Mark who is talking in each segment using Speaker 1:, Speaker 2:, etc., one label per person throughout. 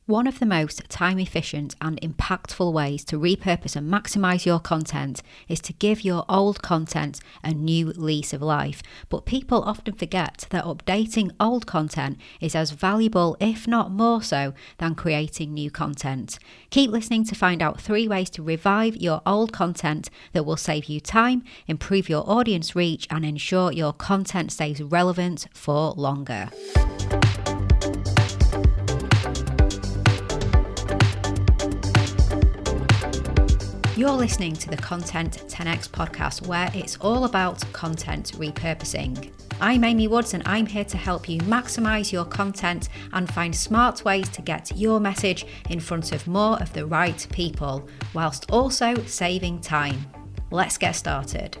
Speaker 1: One of the most time-efficient and impactful ways to repurpose and maximize your content is to give your old content a new lease of life. But people often forget that updating old content is as valuable, if not more so, than creating new content. Keep listening to find out 3 ways to revive your old content that will save you time, improve your audience reach, and ensure your content stays relevant for longer. You're listening to the Content 10x podcast, where it's all about content repurposing. I'm Amy Woods, and I'm here to help you maximize your content and find smart ways to get your message in front of more of the right people, whilst also saving time. Let's get started.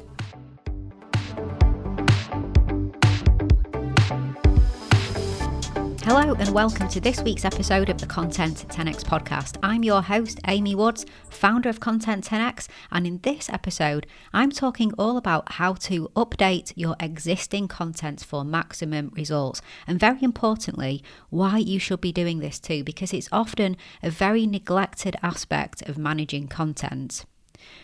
Speaker 1: Hello and welcome to this week's episode of the Content 10x podcast. I'm your host, Amy Woods, founder of Content 10x, and in this episode, I'm talking all about how to update your existing content for maximum results, and very importantly, why you should be doing this too, because it's often a very neglected aspect of managing content.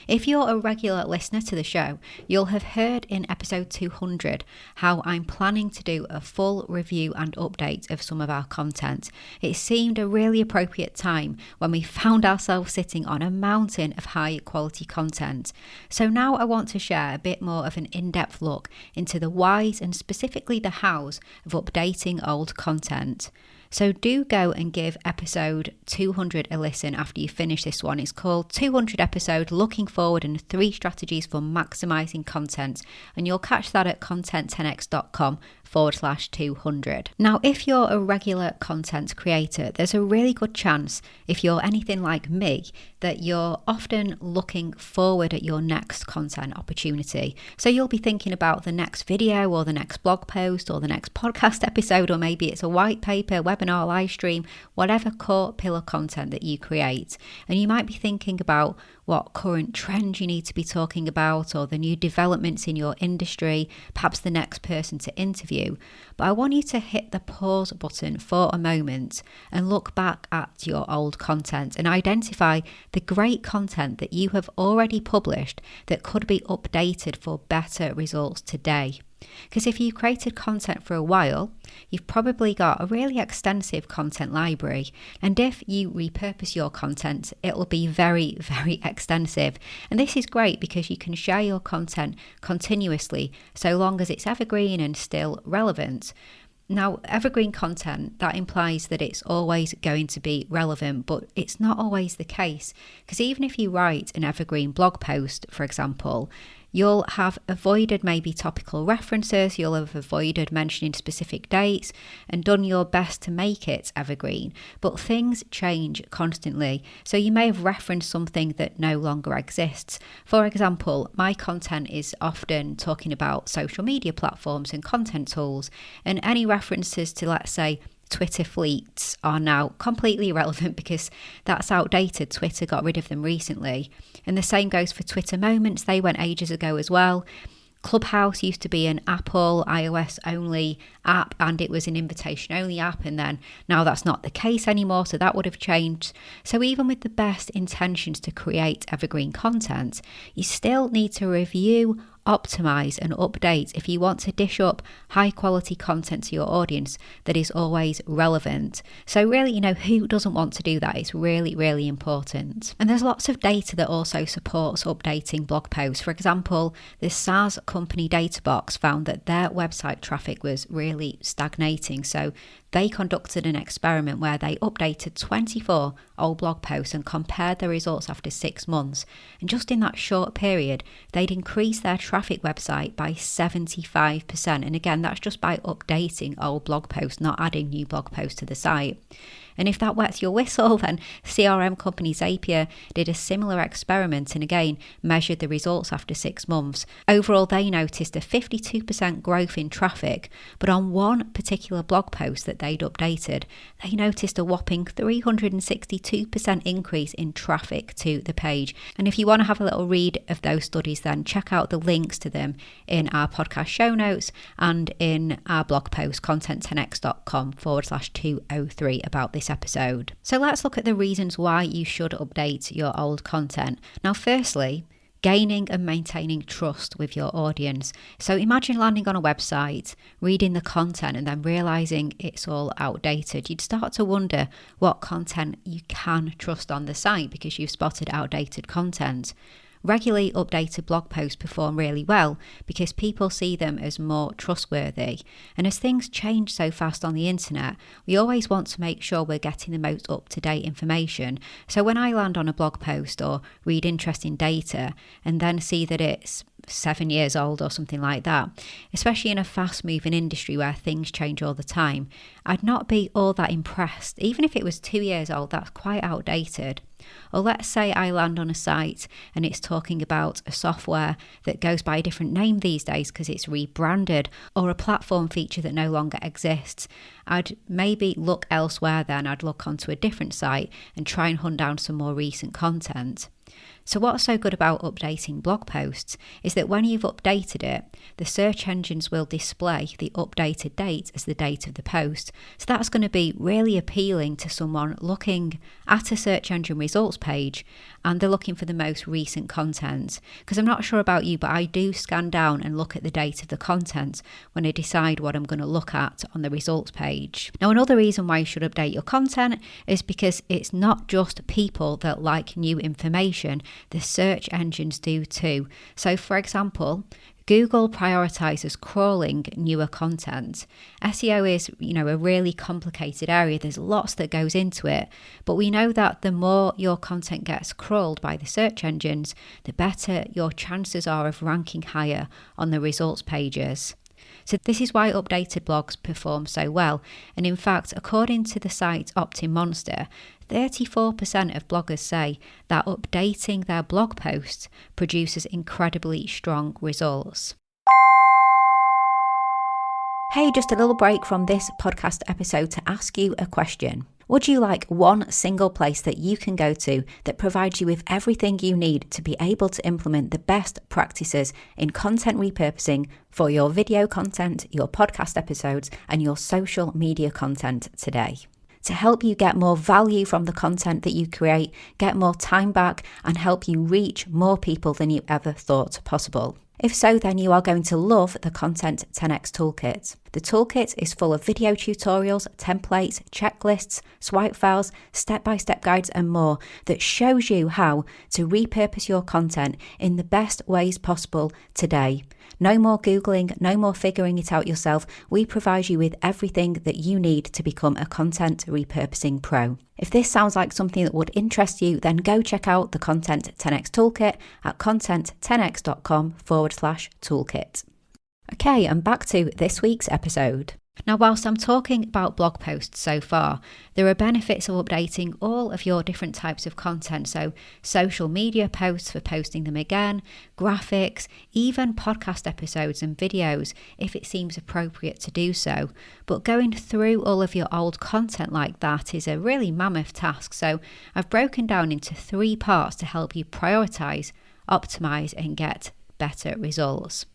Speaker 1: If you're a regular listener to the show, you'll have heard in episode 200 how I'm planning to do a full review and update of some of our content. It seemed a really appropriate time when we found ourselves sitting on a mountain of high quality content. So now I want to share a bit more of an in-depth look into the whys and specifically the hows of updating old content. So do go and give episode 200 a listen after you finish this one. It's called 200 episode Looking Forward and 3 Strategies for Maximizing Content. And you'll catch that at content10x.com/200. Now, if you're a regular content creator, there's a really good chance, if you're anything like me, that you're often looking forward at your next content opportunity. So you'll be thinking about the next video or the next blog post or the next podcast episode, or maybe it's a white paper, webinar, live stream, whatever core pillar content that you create. And you might be thinking about what current trends you need to be talking about, or the new developments in your industry, perhaps the next person to interview. But I want you to hit the pause button for a moment and look back at your old content and identify the great content that you have already published that could be updated for better results today. Because if you created content for a while, you've probably got a really extensive content library. And if you repurpose your content, it'll be very, very extensive. And this is great because you can share your content continuously, so long as it's evergreen and still relevant. Now, evergreen content, that implies that it's always going to be relevant, but it's not always the case. Because even if you write an evergreen blog post, for example, you'll have avoided maybe topical references, you'll have avoided mentioning specific dates and done your best to make it evergreen. But things change constantly, so you may have referenced something that no longer exists. For example, my content is often talking about social media platforms and content tools, and any references to, let's say, Twitter fleets are now completely irrelevant because that's outdated. Twitter got rid of them recently. And the same goes for Twitter Moments. They went ages ago as well. Clubhouse used to be an Apple iOS only app, and it was an invitation only app, and then now that's not the case anymore, so that would have changed. So even with the best intentions to create evergreen content, you still need to review, optimize and update if you want to dish up high quality content to your audience that is always relevant. So really, who doesn't want to do that? It's really, really important. And there's lots of data that also supports updating blog posts. For example, the SaaS company Databox found that their website traffic was really stagnating. So they conducted an experiment where they updated 24 old blog posts and compared the results after 6 months. And just in that short period, they'd increased their traffic website by 75%. And again, that's just by updating old blog posts, not adding new blog posts to the site. And if that wets your whistle, then CRM company Zapier did a similar experiment and again measured the results after 6 months. Overall, they noticed a 52% growth in traffic, but on one particular blog post that they'd updated, they noticed a whopping 362% increase in traffic to the page. And if you want to have a little read of those studies, then check out the links to them in our podcast show notes and in our blog post, content10x.com/203 about this this episode. So let's look at the reasons why you should update your old content. Now, firstly, gaining and maintaining trust with your audience. So imagine landing on a website, reading the content and then realizing it's all outdated. You'd start to wonder what content you can trust on the site because you've spotted outdated content. Regularly updated blog posts perform really well because people see them as more trustworthy. And as things change so fast on the internet, we always want to make sure we're getting the most up-to-date information. So when I land on a blog post or read interesting data and then see that it's 7 years old or something like that, especially in a fast-moving industry where things change all the time, I'd not be all that impressed. Even if it was 2 years old, that's quite outdated. Or let's say I land on a site and it's talking about a software that goes by a different name these days because it's rebranded, or a platform feature that no longer exists. I'd maybe look elsewhere then. I'd look onto a different site and try and hunt down some more recent content. So what's so good about updating blog posts is that when you've updated it, the search engines will display the updated date as the date of the post. So that's going to be really appealing to someone looking at a search engine results page and they're looking for the most recent content. Because I'm not sure about you, but I do scan down and look at the date of the content when I decide what I'm going to look at on the results page. Now, another reason why you should update your content is because it's not just people that like new information. The search engines do too. So for example, Google prioritizes crawling newer content. SEO is, a really complicated area. There's lots that goes into it, but we know that the more your content gets crawled by the search engines, the better your chances are of ranking higher on the results pages. So this is why updated blogs perform so well. And in fact, according to the site OptinMonster, 34% of bloggers say that updating their blog posts produces incredibly strong results. Hey, just a little break from this podcast episode to ask you a question. Would you like one single place that you can go to that provides you with everything you need to be able to implement the best practices in content repurposing for your video content, your podcast episodes, and your social media content today? To help you get more value from the content that you create, get more time back, and help you reach more people than you ever thought possible. If so, then you are going to love the Content 10x Toolkit. The toolkit is full of video tutorials, templates, checklists, swipe files, step-by-step guides and more that shows you how to repurpose your content in the best ways possible today. No more Googling, no more figuring it out yourself. We provide you with everything that you need to become a content repurposing pro. If this sounds like something that would interest you, then go check out the Content 10x Toolkit at content10x.com/toolkit. Okay, and back to this week's episode. Now, whilst I'm talking about blog posts so far, there are benefits of updating all of your different types of content. So social media posts for posting them again, graphics, even podcast episodes and videos if it seems appropriate to do so. But going through all of your old content like that is a really mammoth task. So I've broken down into 3 parts to help you prioritize, optimize, and get better results.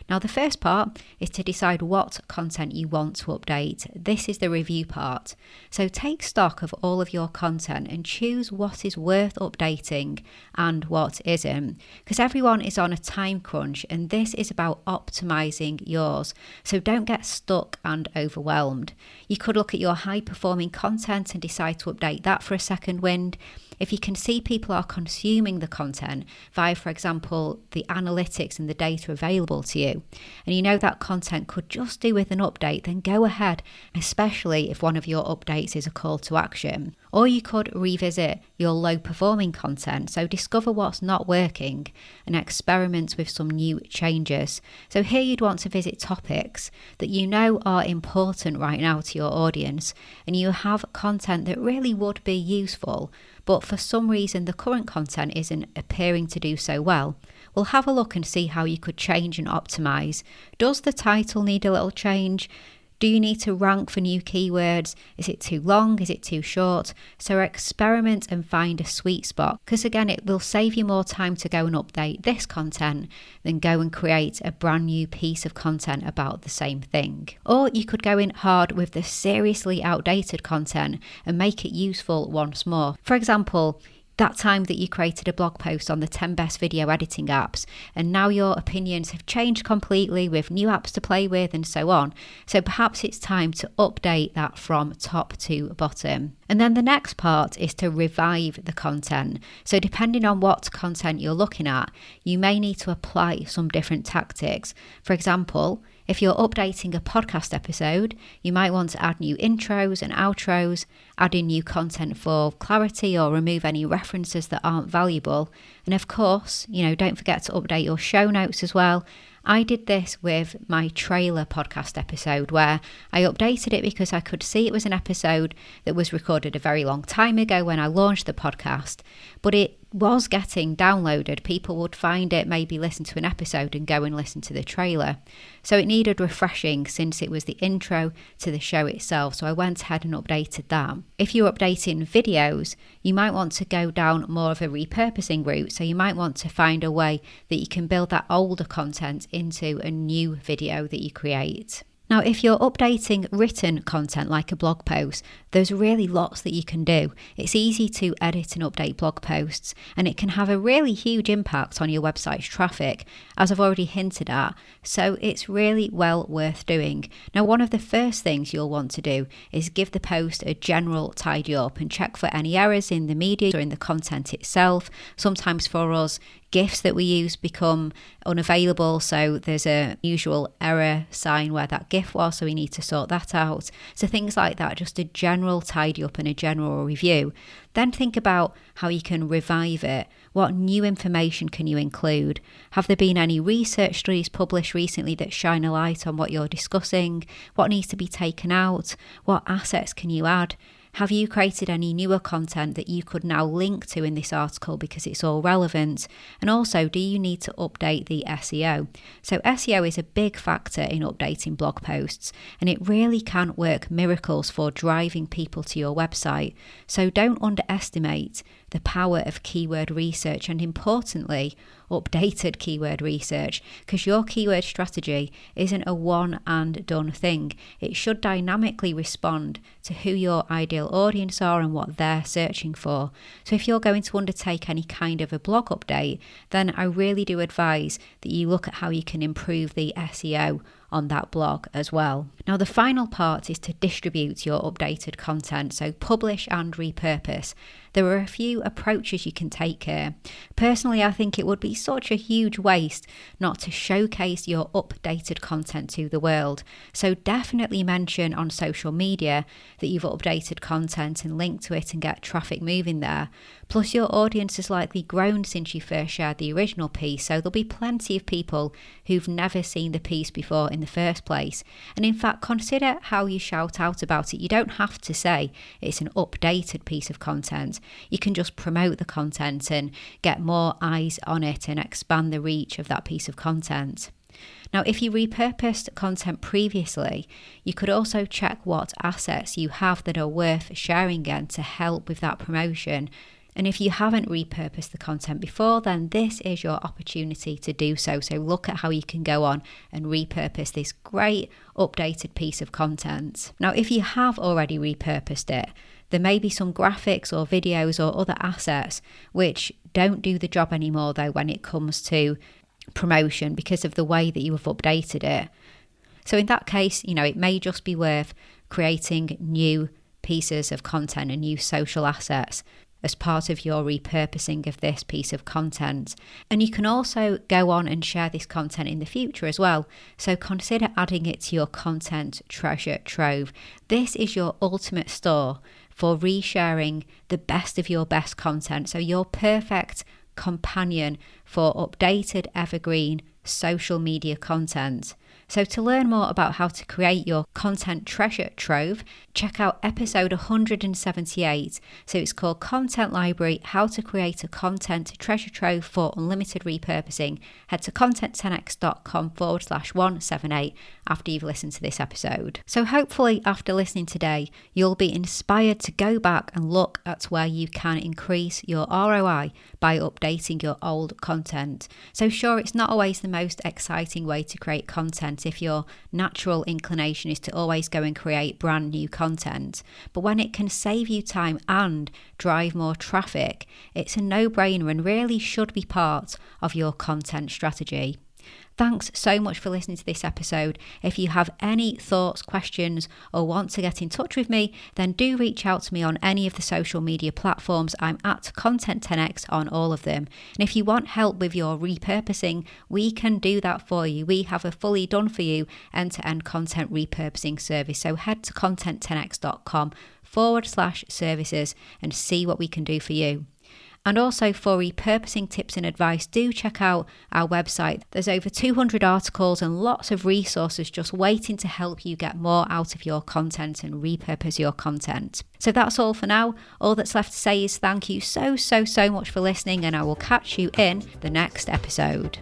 Speaker 1: Now, the first part is to decide what content you want to update. This is the review part. So take stock of all of your content and choose what is worth updating and what isn't. Because everyone is on a time crunch and this is about optimizing yours. So don't get stuck and overwhelmed. You could look at your high performing content and decide to update that for a second wind. If you can see people are consuming the content via, for example, the analytics and the data available to you, and you know that content could just do with an update, then go ahead, especially if one of your updates is a call to action. Or you could revisit your low performing content, so discover what's not working and experiment with some new changes. So here you'd want to visit topics that you know are important right now to your audience, and you have content that really would be useful, but for some reason the current content isn't appearing to do so well. We'll have a look and see how you could change and optimize. Does the title need a little change? Do you need to rank for new keywords? Is it too long? Is it too short? So experiment and find a sweet spot, because again, it will save you more time to go and update this content than go and create a brand new piece of content about the same thing. Or you could go in hard with the seriously outdated content and make it useful once more. For example, that time that you created a blog post on the 10 best video editing apps, and now your opinions have changed completely with new apps to play with and so on. So perhaps it's time to update that from top to bottom. And then the next part is to revive the content. So depending on what content you're looking at, you may need to apply some different tactics. For example, if you're updating a podcast episode, you might want to add new intros and outros, add in new content for clarity or remove any references that aren't valuable. And of course, don't forget to update your show notes as well. I did this with my trailer podcast episode, where I updated it because I could see it was an episode that was recorded a very long time ago when I launched the podcast, but it was getting downloaded. People would find it, maybe listen to an episode and go and listen to the trailer. So it needed refreshing since it was the intro to the show itself. So I went ahead and updated that. If you're updating videos, you might want to go down more of a repurposing route. So you might want to find a way that you can build that older content into a new video that you create. Now, if you're updating written content like a blog post, there's really lots that you can do. It's easy to edit and update blog posts, and it can have a really huge impact on your website's traffic, as I've already hinted at, so it's really well worth doing. Now, one of the first things you'll want to do is give the post a general tidy up and check for any errors in the media or in the content itself. Sometimes for us, GIFs that we use become unavailable, so there's a usual error sign where that GIF was, so we need to sort that out. So things like that, just a general tidy up and a general review. Then think about how you can revive it. What new information can you include? Have there been any research studies published recently that shine a light on what you're discussing? What needs to be taken out? What assets can you add? Have you created any newer content that you could now link to in this article because it's all relevant? And also, do you need to update the SEO? So SEO is a big factor in updating blog posts, and it really can work miracles for driving people to your website. So don't underestimate the power of keyword research, and importantly, updated keyword research, because your keyword strategy isn't a one and done thing. It should dynamically respond to who your ideal audience are and what they're searching for. So if you're going to undertake any kind of a blog update, then I really do advise that you look at how you can improve the SEO on that blog as well. Now, the final part is to distribute your updated content, so publish and repurpose. There are a few approaches you can take here. Personally, I think it would be such a huge waste not to showcase your updated content to the world. So definitely mention on social media that you've updated content and link to it and get traffic moving there. Plus, your audience has likely grown since you first shared the original piece, so there'll be plenty of people who've never seen the piece before in the first place. And in fact, consider how you shout out about it. You don't have to say it's an updated piece of content. You can just promote the content and get more eyes on it and expand the reach of that piece of content. Now, if you repurposed content previously, you could also check what assets you have that are worth sharing again to help with that promotion. And if you haven't repurposed the content before, then this is your opportunity to do so. So look at how you can go on and repurpose this great updated piece of content. Now, if you have already repurposed it, there may be some graphics or videos or other assets which don't do the job anymore though when it comes to promotion because of the way that you have updated it. So in that case, it may just be worth creating new pieces of content and new social assets as part of your repurposing of this piece of content. And you can also go on and share this content in the future as well. So consider adding it to your content treasure trove. This is your ultimate store for resharing the best of your best content. So your perfect companion for updated evergreen social media content. So to learn more about how to create your content treasure trove, check out episode 178. So it's called Content Library, How to Create a Content Treasure Trove for Unlimited Repurposing. Head to content10x.com/178 after you've listened to this episode. So hopefully after listening today, you'll be inspired to go back and look at where you can increase your ROI by updating your old content. So sure, it's not always the most exciting way to create content if your natural inclination is to always go and create brand new content. But when it can save you time and drive more traffic, it's a no-brainer and really should be part of your content strategy. Thanks so much for listening to this episode. If you have any thoughts, questions, or want to get in touch with me, then do reach out to me on any of the social media platforms. I'm at Content10x on all of them. And if you want help with your repurposing, we can do that for you. We have a fully done for you end-to-end content repurposing service. So head to content10x.com/services and see what we can do for you. And also for repurposing tips and advice, do check out our website. There's over 200 articles and lots of resources just waiting to help you get more out of your content and repurpose your content. So that's all for now. All that's left to say is thank you so much for listening, and I will catch you in the next episode.